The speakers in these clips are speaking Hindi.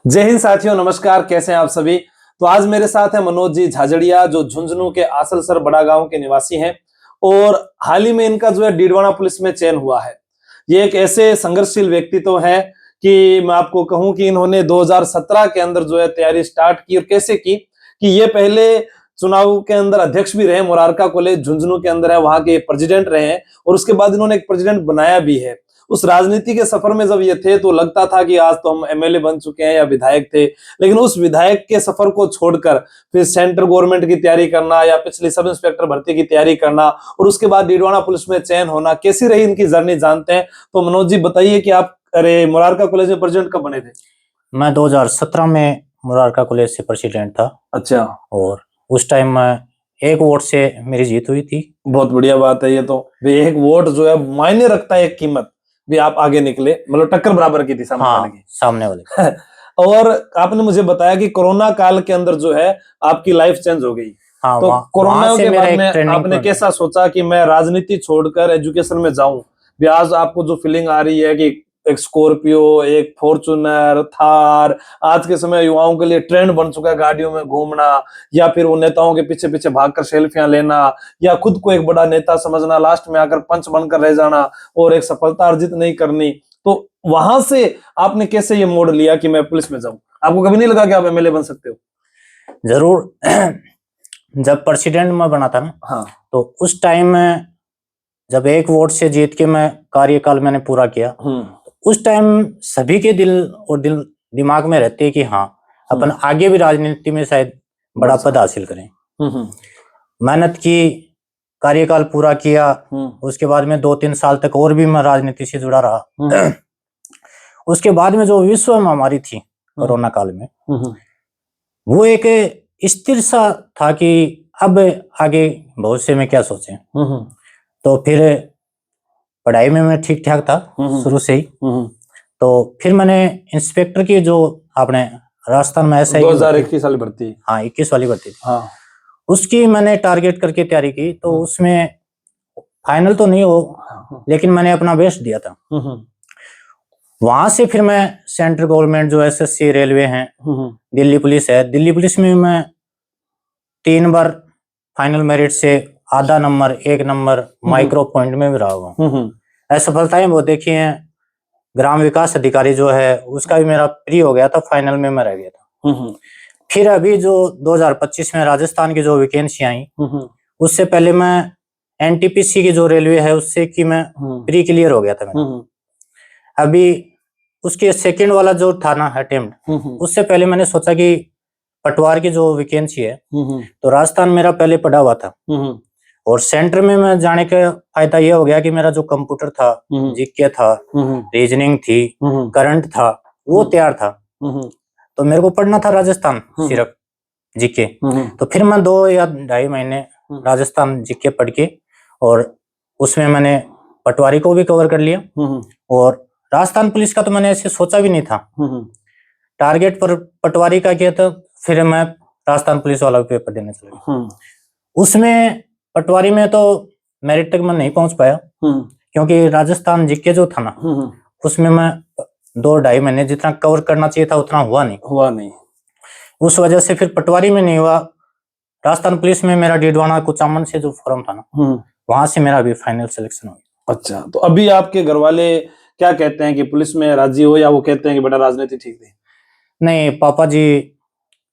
जय हिंद साथियों, नमस्कार। कैसे हैं आप सभी। तो आज मेरे साथ है मनोज जी झाझड़िया, जो झुंझुनू के आसलसर बड़ा गांव के निवासी हैं और हाल ही में इनका जो है डीडवाना पुलिस में चयन हुआ है। ये एक ऐसे संघर्षशील व्यक्तित्व है कि मैं आपको कहूं कि इन्होंने 2017 के अंदर जो है तैयारी स्टार्ट की। और कैसे की कि ये पहले चुनाव के अंदर अध्यक्ष भी रहे, मुरारका कॉलेज झुंझुनू के अंदर है, वहां के प्रेसिडेंट रहे हैं और उसके बाद इन्होंने एक प्रेसिडेंट बनाया भी है। उस राजनीति के सफर में जब ये थे तो लगता था कि आज तो हम एमएलए बन चुके हैं या विधायक थे, लेकिन उस विधायक के सफर को छोड़कर फिर सेंट्रल गवर्नमेंट की तैयारी करना या पिछली सब इंस्पेक्टर भर्ती की तैयारी करना और उसके बाद डीडवाना पुलिस में चयन होना, कैसी रही इनकी जर्नी जानते हैं। तो मनोज जी बताइए कि आप मुरारका कॉलेज में प्रेसिडेंट कब बने थे? मैं 2017 में मुरारका कॉलेज से प्रेसिडेंट था। अच्छा। और उस टाइम में 1 वोट से मेरी जीत हुई थी। बहुत बढ़िया बात है। ये तो एक वोट जो है मायने रखता है, एक कीमत भी। आप आगे निकले, मतलब टक्कर बराबर की थी सामने वाले की। सामने वाले और आपने मुझे बताया कि कोरोना काल के अंदर जो है आपकी लाइफ चेंज हो गई। तो कोरोना के बाद में आपने कैसा सोचा कि मैं राजनीति छोड़कर एजुकेशन में जाऊं? भी आज आपको जो फीलिंग आ रही है कि एक स्कॉर्पियो, एक फॉर्च्यूनर, थार आज के समय युवाओं के लिए ट्रेंड बन चुका है, गाड़ियों में घूमना या फिर वो नेताओं के पीछे पीछे भागकर सेल्फियां लेना या खुद को एक बड़ा नेता समझना, लास्ट में आकर पंच बनकर रह जाना और एक सफलता अर्जित नहीं करनी। तो वहां से आपने कैसे ये मोड़ लिया कि मैं पुलिस में जाऊं? आपको कभी नहीं लगा कि आप एमएलए बन सकते हो? जरूर। जब प्रेसिडेंट में बना था ना, हाँ, तो उस टाइम में जब 1 वोट से जीत के मैं कार्यकाल मैंने पूरा किया, तो उस टाइम सभी के दिमाग में रहते कि हाँ, अपन आगे भी राजनीति में शायद बड़ा पद हासिल करें। मेहनत की, कार्यकाल पूरा किया। उसके बाद में 2-3 साल तक और भी मैं राजनीति से जुड़ा रहा। उसके बाद में जो विश्व महामारी थी कोरोना काल में, वो एक स्थिर सा था कि अब आगे भविष्य में क्या सोचें। तो फिर पढ़ाई में मैं ठीक ठाक था शुरू से ही। तो फिर मैंने इंस्पेक्टर की जो आपने राजस्थान में ऐसा 2021 वाली भर्ती, हाँ 21 वाली भर्ती थी, हाँ, उसकी मैंने टारगेट करके तैयारी की। तो उसमें फाइनल तो नहीं हो, लेकिन मैंने अपना बेस्ट दिया था। वहां से फिर मैं सेंट्रल गवर्नमेंट जो एसएससी, रेलवे है, दिल्ली पुलिस है, दिल्ली पुलिस में मैं 3 बार फाइनल मेरिट से आधा नंबर, 1 नंबर माइक्रो पॉइंट में भी रहा हूँ। असफलताएं बहुत देखी हैं। ग्राम विकास अधिकारी जो है उसका भी मेरा प्री हो गया था, फाइनल में मैं रह गया था। फिर अभी जो 2025 में राजस्थान की जो वैकेंसी आई, उससे पहले मैं एनटीपीसी की जो रेलवे है उससे की मैं प्री क्लियर हो गया था मेरा। अभी उसके सेकंड वाला जो था ना अटेम्प्ट, उससे पहले मैंने सोचा कि पटवार की जो वैकेंसी है, तो राजस्थान मेरा पहले पड़ा हुआ था और सेंटर में मैं जाने का फायदा ये हो गया कि मेरा जो कंप्यूटर था, जीके था, रीजनिंग थी, करंट था, वो तैयार था। तो मेरे को पढ़ना था राजस्थान सिर्फ जीके। तो फिर मैं 2 या 2.5 महीने राजस्थान जीके पढ़ के और उसमें मैंने पटवारी को भी कवर कर लिया। और राजस्थान पुलिस का तो मैंने ऐसे सोचा भी नहीं था। टारगेट पर पटवारी का किया था, फिर मैं राजस्थान पुलिस वाला पेपर देने चला गया। उसमें पटवारी में तो मेरिट तक मैं नहीं पहुंच पाया, क्योंकि राजस्थान जीके जो था ना, उसमें मैं 2-2.5 महीने जितना कवर करना चाहिए था उतना हुआ नहीं। उस वजह से फिर पटवारी में नहीं हुआ। राजस्थान पुलिस में मेरा डीडवाना कुचामन से जो फॉर्म था ना, वहां से मेरा अभी फाइनल सिलेक्शन हो गया। अच्छा, तो अभी आपके घर वाले क्या कहते हैं कि पुलिस में राजी हो, या वो कहते हैं कि बेटा राजनीति ठीक नहीं? नहीं, पापा जी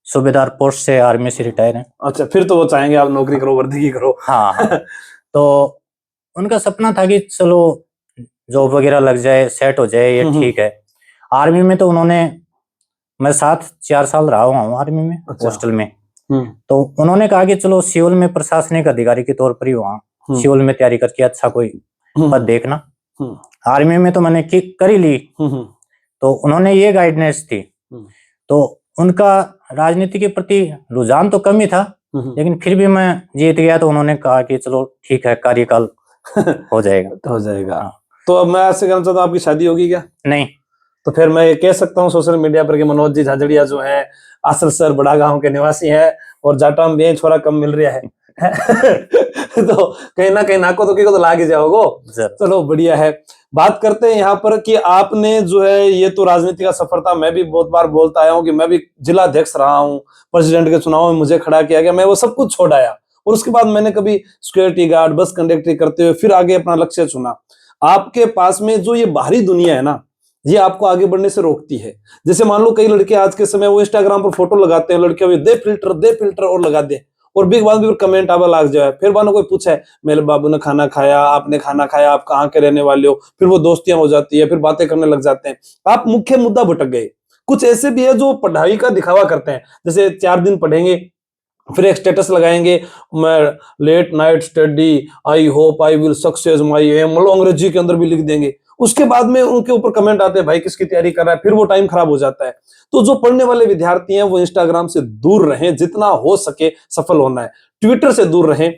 सूबेदार पोस्ट से आर्मी से रिटायर हैं। अच्छा, फिर तो वो चाहेंगे आप नौकरी करो, वर्दी करो। हाँ। तो उनका सपना था कि चलो जॉब वगैरह लग जाए, सेट हो जाए, ये ठीक है। आर्मी में तो उन्होंने, मैं 4 साल रहा हूँ आर्मी में, हॉस्टल में। तो उन्होंने कहा कि चलो सिविल में प्रशासनिक अधिकारी के तौर पर ही वहाँ सिविल में तैयारी करके अच्छा कोई पद देखना। आर्मी में तो मैंने कर ही ली। तो उन्होंने ये गाइडेंस थी। तो उनका राजनीति के प्रति रुझान तो कम ही था, लेकिन फिर भी मैं जीत गया तो उन्होंने कहा कि चलो ठीक है, कार्यकाल हो जाएगा। हाँ। तो अब मैं आपसे कहना चाहता हूँ, आपकी शादी होगी क्या? नहीं। तो फिर मैं ये कह सकता हूँ सोशल मीडिया पर कि मनोज जी झाझड़िया जो है आसलसर बड़ा गांव के निवासी हैं और जाटा में भी छोरा कम मिल रहा है। तो कहीं ना कहीं नाको तो लाग ही जाओगो। चलो बढ़िया है। बात करते हैं यहाँ पर कि आपने जो है ये तो राजनीति का सफर था, मैं भी बहुत बार बोलता आया हूँ कि मैं भी जिला अध्यक्ष रहा हूँ, प्रेसिडेंट के चुनाव में मुझे खड़ा किया गया, मैं वो सब कुछ छोड़ आया और उसके बाद मैंने कभी सिक्योरिटी गार्ड, बस कंडक्टरी करते हुए फिर आगे अपना लक्ष्य चुना। आपके पास में जो ये बाहरी दुनिया है ना, ये आपको आगे बढ़ने से रोकती है। जैसे मान लो कई लड़के आज के समय वो इंस्टाग्राम पर फोटो लगाते हैं, लड़के दे फिल्टर और लगा दे, और बिग बाद भी कमेंट आवा लाग जाए। फिर मानो कोई पूछे मेरे बाबू ने खाना खाया, आपने खाना खाया, आप कहाँ के रहने वाले हो, फिर वो दोस्तियां हो जाती है, फिर बातें करने लग जाते हैं। आप मुख्य मुद्दा भटक गए। कुछ ऐसे भी है जो पढ़ाई का दिखावा करते हैं, जैसे 4 दिन पढ़ेंगे फिर एक स्टेटस लगाएंगे, मैं late night study, I hope I will success my aim, मतलब अंग्रेजी के अंदर भी लिख देंगे। उसके बाद में उनके ऊपर कमेंट आते हैं भाई किसकी तैयारी कर रहा है, फिर वो टाइम खराब हो जाता है। तो जो पढ़ने वाले विद्यार्थी हैं वो इंस्टाग्राम से दूर रहें, जितना हो सके सफल होना है। ट्विटर से दूर रहें,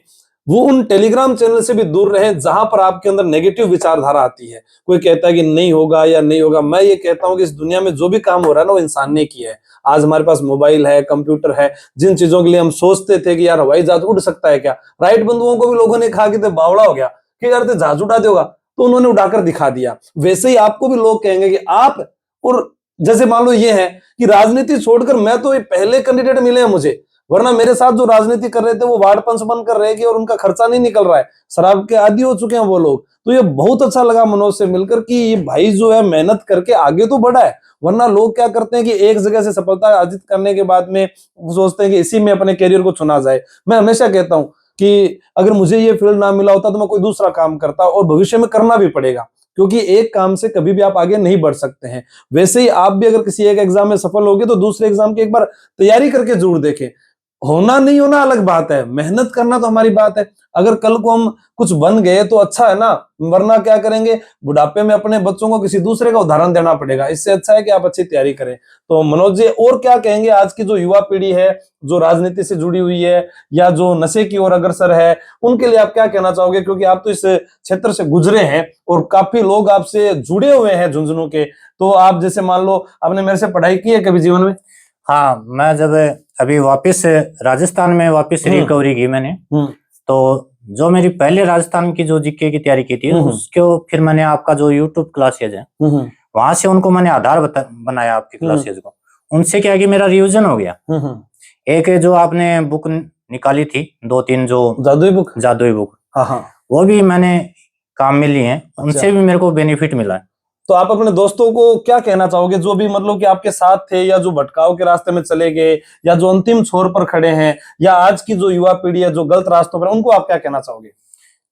वो उन टेलीग्राम चैनल से भी दूर रहें जहां पर आपके अंदर नेगेटिव विचारधारा आती है। कोई कहता है कि नहीं होगा या नहीं होगा, मैं ये कहता हूं कि इस दुनिया में जो भी काम हो रहा है ना वो इंसान ने किया है। आज हमारे पास मोबाइल है, कंप्यूटर है, जिन चीजों के लिए हम सोचते थे कि यार हवाई जहाज उड़ सकता है क्या, राइट बंधुओं को भी लोगों ने कहा कि ते बावड़ा हो गया कि यार ते जहाज उड़ा देगा, तो उन्होंने उड़ाकर दिखा दिया। वैसे ही आपको भी लोग कहेंगे कि आप, और जैसे मान लो ये है कि राजनीति छोड़कर मैं तो ये पहले कैंडिडेट मिले हैं मुझे, वरना मेरे साथ जो राजनीति कर रहे थे वो वार्ड पंच बनकर रह गए और उनका खर्चा नहीं निकल रहा है, शराब के आदी हो चुके हैं वो लोग। तो ये बहुत अच्छा लगा मनोज से मिलकर कि ये भाई जो है मेहनत करके आगे तो बढ़ा है। वरना लोग क्या करते हैं कि एक जगह से सफलता अर्जित करने के बाद में सोचते हैं कि इसी में अपने करियर को चुना जाए। मैं हमेशा कहता हूं कि अगर मुझे ये फील्ड ना मिला होता तो मैं कोई दूसरा काम करता, और भविष्य में करना भी पड़ेगा, क्योंकि एक काम से कभी भी आप आगे नहीं बढ़ सकते हैं। वैसे ही आप भी अगर किसी एक एग्जाम में सफल होगे तो दूसरे एग्जाम की एक बार तैयारी करके जरूर देखें। होना नहीं होना अलग बात है, मेहनत करना तो हमारी बात है। अगर कल को हम कुछ बन गए तो अच्छा है ना, वरना क्या करेंगे, बुढ़ापे में अपने बच्चों को किसी दूसरे का उदाहरण देना पड़ेगा। इससे अच्छा है कि आप अच्छी तैयारी करें। तो मनोज जी और क्या कहेंगे, आज की जो युवा पीढ़ी है जो राजनीति से जुड़ी हुई है या जो नशे की ओर अग्रसर है, उनके लिए आप क्या कहना चाहोगे, क्योंकि आप तो इस क्षेत्र से गुजरे हैं और काफी लोग आपसे जुड़े हुए हैं झुंझुनू के। तो आप जैसे मान लो आपने मेरे से पढ़ाई की है कभी जीवन में? हाँ, मैं जब अभी वापस राजस्थान में वापस रिकवरी की मैंने, तो जो मेरी पहले राजस्थान की जो जीके की तैयारी की थी उसको फिर मैंने आपका जो यूट्यूब क्लासेज है वहां से उनको मैंने आधार बनाया आपकी क्लासेज को। उनसे क्या कि मेरा रिवीजन हो गया। एक जो आपने बुक निकाली थी 2-3 जो जादुई बुक, वो भी मैंने काम में ली है, उनसे भी मेरे को बेनिफिट मिला है। तो आप अपने दोस्तों को क्या कहना चाहोगे जो भी मतलब कि आपके साथ थे या जो भटकाव के रास्ते में चले गए या जो अंतिम छोर पर खड़े हैं, या आज की जो युवा पीढ़ी है जो गलत रास्तों पर, उनको आप क्या कहना चाहोगे?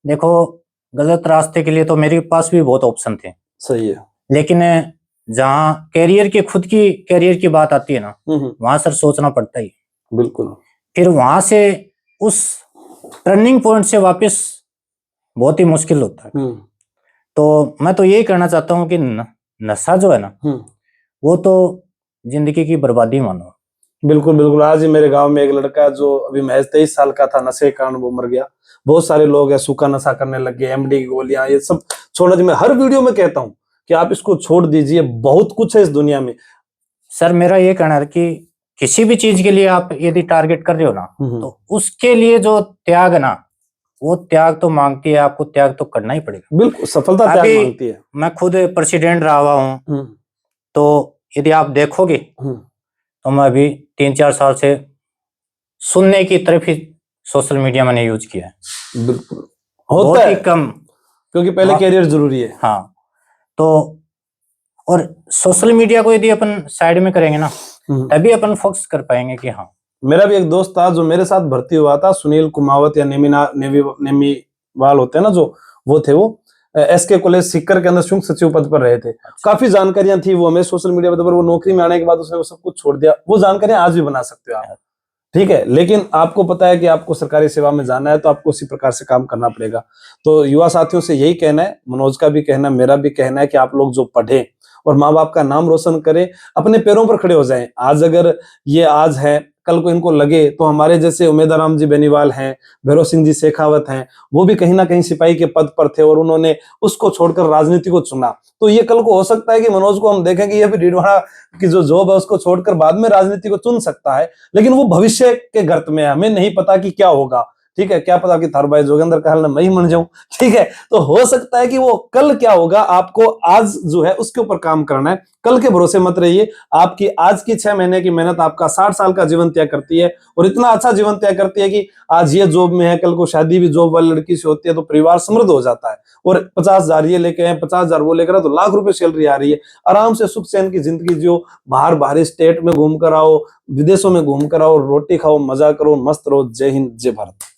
देखो, गलत रास्ते के लिए तो मेरे पास भी बहुत ऑप्शन थे, सही है, लेकिन जहाँ कैरियर की खुद की कैरियर की बात आती है ना, वहां सर सोचना पड़ता ही। बिल्कुल। फिर वहां से उस टर्निंग पॉइंट से वापस बहुत ही मुश्किल होता है। तो मैं तो यही कहना चाहता हूँ कि नशा जो है ना वो तो जिंदगी की बर्बादी मानो। बिल्कुल बिल्कुल। आज ही मेरे गांव में एक लड़का जो अभी महज 23 साल का था, नशे के कारण वो मर गया। बहुत सारे लोग हैं सूखा नशा करने लग गए, एमडी की गोलियां, ये सब छोड़ना चाहिए। मैं हर वीडियो में कहता हूँ कि आप इसको छोड़ दीजिए, बहुत कुछ है इस दुनिया में। सर मेरा ये कहना है कि किसी भी चीज के लिए आप यदि टारगेट कर रहे हो ना, तो उसके लिए जो त्याग है ना, वो त्याग तो मांगती है, आपको त्याग तो करना ही पड़ेगा। बिल्कुल, सफलता त्याग मांगती है। मैं खुद प्रेसिडेंट रहा हुआ हूँ, तो यदि आप देखोगे तो मैं अभी 3-4 साल से सुनने की तरफ ही सोशल मीडिया मैंने यूज किया है। बिल्कुल बहुत ही कम, क्योंकि पहले कैरियर जरूरी है। हाँ, तो और सोशल मीडिया को यदि अपन साइड में करेंगे ना, तभी अपन फोकस कर पाएंगे कि हाँ। मेरा भी एक दोस्त था जो मेरे साथ भर्ती हुआ था, सुनील कुमावत या नेमीवाल होते हैं ना जो, वो थे, वो एसके कॉलेज सीकर के अंदर संयुक्त सचिव पद पर रहे थे। काफी जानकारियां थी वो हमें सोशल मीडिया पर, वो नौकरी में आने के बाद उसने वो सब कुछ छोड़ दिया। वो जानकारियां आज भी बना सकते हो आप, ठीक है, लेकिन आपको पता है कि आपको सरकारी सेवा में जाना है तो आपको उसी प्रकार से काम करना पड़ेगा। तो युवा साथियों से यही कहना है, मनोज का भी कहना है, मेरा भी कहना है कि आप लोग जो पढ़े और माँ बाप का नाम रोशन करें, अपने पैरों पर खड़े हो जाएं। आज अगर ये आज है, कल को इनको लगे तो हमारे जैसे उमेदाराम जी बेनीवाल हैं, भैरव सिंह जी शेखावत हैं, वो भी कहीं ना कहीं सिपाही के पद पर थे और उन्होंने उसको छोड़कर राजनीति को चुना। तो ये कल को हो सकता है कि मनोज को हम देखें कि ये भी डीडवाना की जो जॉब है उसको छोड़कर बाद में राजनीति को चुन सकता है, लेकिन वो भविष्य के गर्त में है, हमें नहीं पता कि क्या होगा। ठीक है, क्या पता कि थार भाई जोगेंद्र कहल मैं ही मन जाऊं, ठीक है। तो हो सकता है कि वो कल क्या होगा, आपको आज जो है उसके ऊपर काम करना है, कल के भरोसे मत रहिए। आपकी आज की 6 महीने की मेहनत आपका 60 साल का जीवन तय करती है, और इतना अच्छा जीवन तय करती है कि आज ये जॉब में है, कल को शादी भी जॉब वाली लड़की से होती है तो परिवार समृद्ध हो जाता है। और 50,000 ये लेके आए, 50,000 वो लेकर, तो लाख रुपए सैलरी आ रही है, आराम से सुख चैन की जिंदगी जियो, बाहर बाहरी स्टेट में घूम कर आओ, विदेशों में घूम कर आओ, रोटी खाओ, मजा करो, मस्त रहो। जय हिंद, जय भारत।